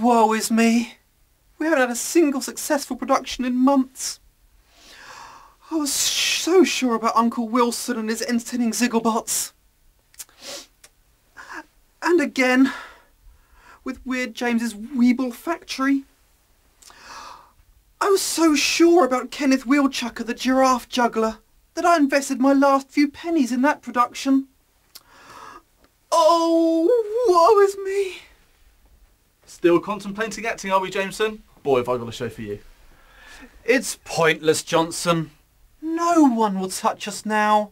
woe is me. We haven't had a single successful production in months. I was so sure about Uncle Wilson and his entertaining Zigglebots. And again, with Weird James's Weeble Factory. I was so sure about Kenneth Wheelchucker the Giraffe Juggler that I invested my last few pennies in that production. Oh, woe is me. Still contemplating acting, are we, Jameson? Boy, have I got a show for you. It's pointless, Johnson. No one will touch us now.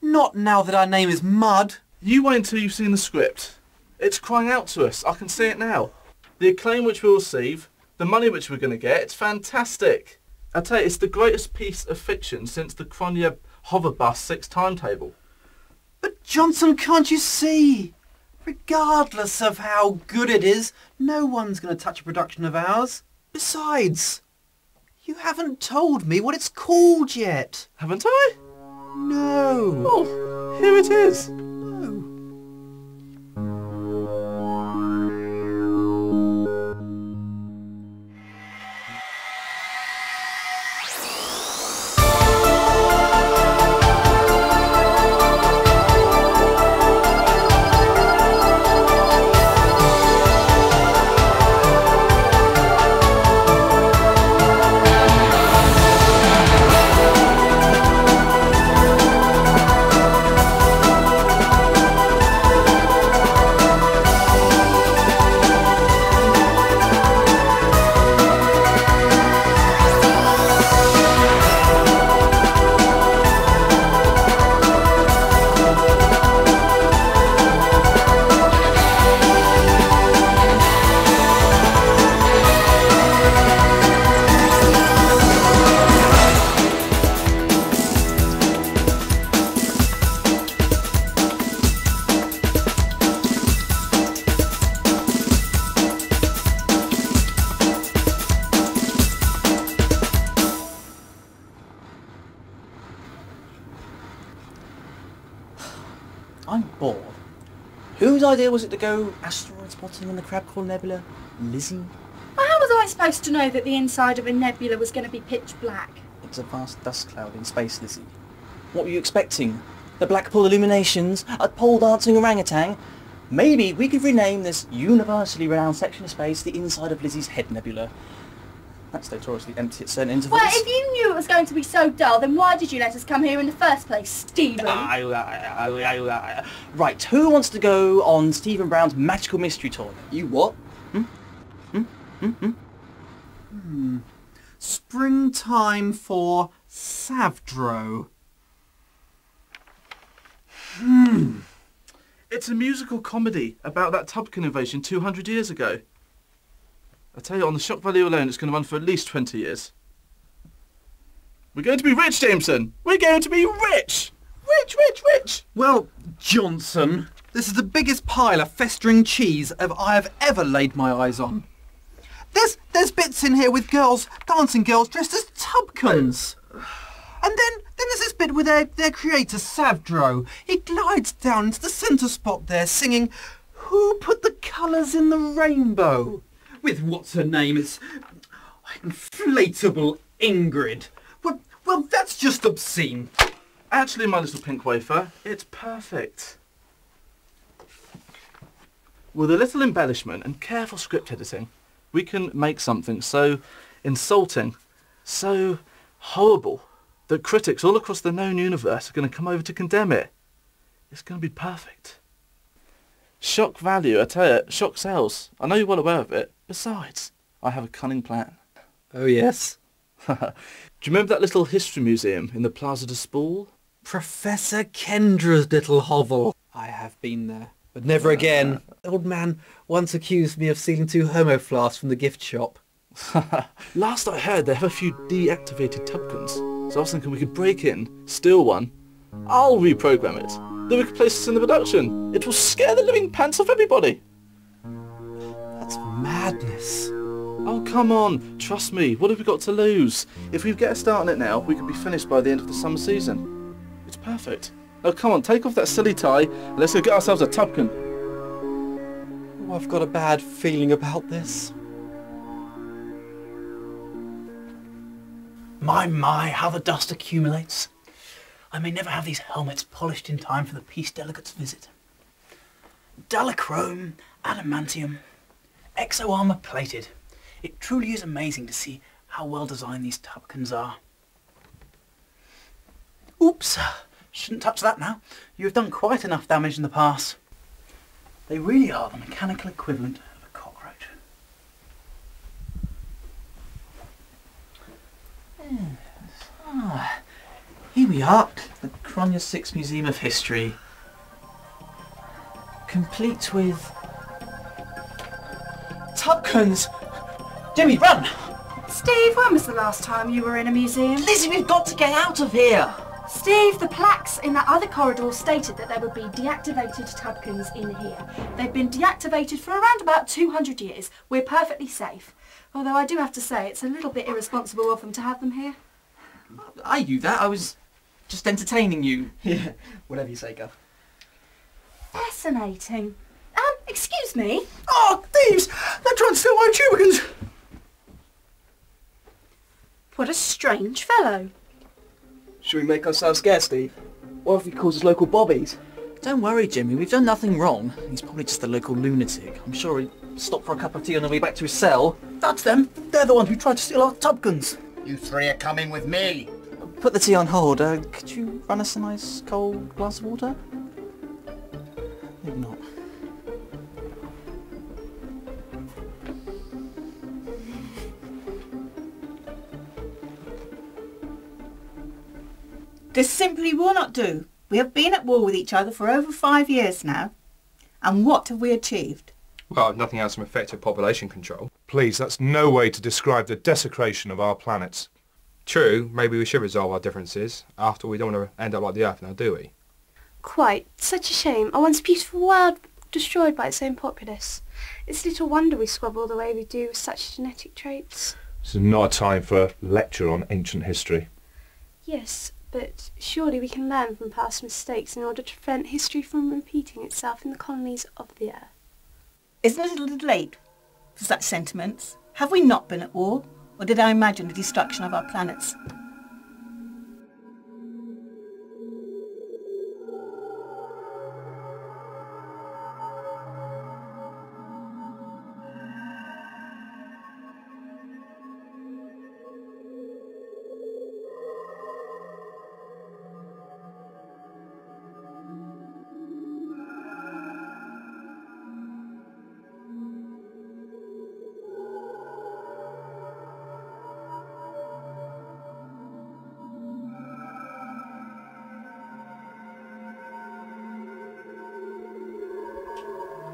Not now that our name is Mud. You wait until you've seen the script. It's crying out to us. I can see it now. The acclaim which we'll receive, the money which we're going to get, it's fantastic. I tell you, it's the greatest piece of fiction since the Cronje Hoverbus 6 timetable. But Johnson, can't you see? Regardless of how good it is, no one's going to touch a production of ours. Besides, you haven't told me what it's called yet. Haven't I? No. Oh, here it is. No. I'm bored. Whose idea was it to go asteroid spotting in the Crab-Claw Nebula? Lizzie? Well, how was I supposed to know that the inside of a nebula was going to be pitch black? It's a vast dust cloud in space, Lizzie. What were you expecting? The Blackpool illuminations? A pole-dancing orangutan? Maybe we could rename this universally renowned section of space the inside of Lizzie's head nebula. That's notoriously empty at certain intervals. Well, if you knew it was going to be so dull, then why did you let us come here in the first place, Stephen? Right, who wants to go on Stephen Brown's magical mystery tour? You what? Springtime for Savdro. It's a musical comedy about that Tubcon invasion 200 years ago. I tell you, on the shock value alone, it's going to run for at least 20 years. We're going to be rich, Jameson! We're going to be rich! Rich, rich, rich! Well, Johnson, this is the biggest pile of festering cheese I have ever laid my eyes on. There's bits in here with dancing girls dressed as Tubcons. And then there's this bit with their creator, Savdro. He glides down into the centre spot there, singing, "Who put the colours in the rainbow?" With what's her name? It's inflatable Ingrid. Well, that's just obscene. Actually, my little pink wafer, it's perfect. With a little embellishment and careful script editing, we can make something so insulting, so horrible, that critics all across the known universe are going to come over to condemn it. It's going to be perfect. Shock value, I tell you, shock sells. I know you're well aware of it. Besides, I have a cunning plan. Oh, yes? Do you remember that little history museum in the Plaza de Spool? Professor Kendra's little hovel. I have been there, but never again. The old man once accused me of stealing 2 homo flasks from the gift shop. Last I heard, they have a few deactivated Tubcons. So I was thinking we could break in, steal one. I'll reprogram it. Then we could place this in the production. It will scare the living pants off everybody. That's madness. Oh, come on. Trust me. What have we got to lose? If we get a start on it now, we could be finished by the end of the summer season. It's perfect. Oh, come on. Take off that silly tie and let's go get ourselves a Tubcon. Oh, I've got a bad feeling about this. My, how the dust accumulates. I may never have these helmets polished in time for the peace delegates' visit. Dullachrome, adamantium, exo-armour plated. It truly is amazing to see how well designed these Tubcons are. Oops, shouldn't touch that now. You have done quite enough damage in the past. They really are the mechanical equivalent of a cockroach. Yes. Here we are, the Kronya 6 Museum of History. Complete with... Tubcons! Jimmy, run! Steve, when was the last time you were in a museum? Lizzie, we've got to get out of here! Steve, the plaques in that other corridor stated that there would be deactivated Tubcons in here. They've been deactivated for around about 200 years. We're perfectly safe. Although I do have to say, it's a little bit irresponsible of them to have them here. I knew that. I was just entertaining you. Yeah, whatever you say, Gov. Fascinating. Excuse me? Oh, thieves! They're trying to steal my Tubcons! What a strange fellow. Should we make ourselves scarce, Steve? What if he calls us local bobbies? Don't worry, Jimmy. We've done nothing wrong. He's probably just a local lunatic. I'm sure he'll stop for a cup of tea on the way back to his cell. That's them. They're the ones who tried to steal our Tubcons. You three are coming with me. Put the tea on hold. Could you run us a nice cold glass of water? Maybe not. This simply will not do. We have been at war with each other for over 5 years now. And what have we achieved? Well, nothing else from effective population control. Please, that's no way to describe the desecration of our planets. True, maybe we should resolve our differences. After all, we don't want to end up like the Earth now, do we? Quite. Such a shame. A once beautiful world destroyed by its own populace. It's little wonder we squabble the way we do with such genetic traits. This is not a time for a lecture on ancient history. Yes, but surely we can learn from past mistakes in order to prevent history from repeating itself in the colonies of the Earth. Isn't it a little late for such sentiments? Have we not been at war? Or did I imagine the destruction of our planets?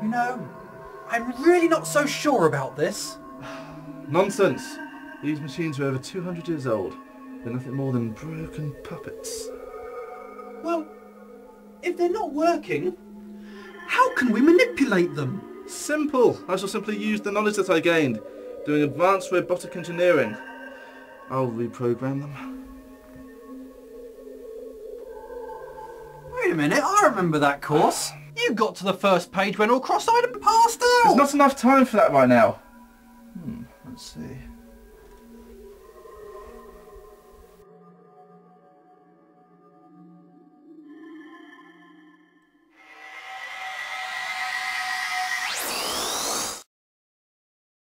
You know, I'm really not so sure about this. Nonsense! These machines are over 200 years old. They're nothing more than broken puppets. Well, if they're not working, how can we manipulate them? Simple! I shall simply use the knowledge that I gained doing advanced robotic engineering. I'll reprogram them. Wait a minute, I remember that course. You got to the first page when all cross-eyed and passed out. There's not enough time for that right now. Let's see.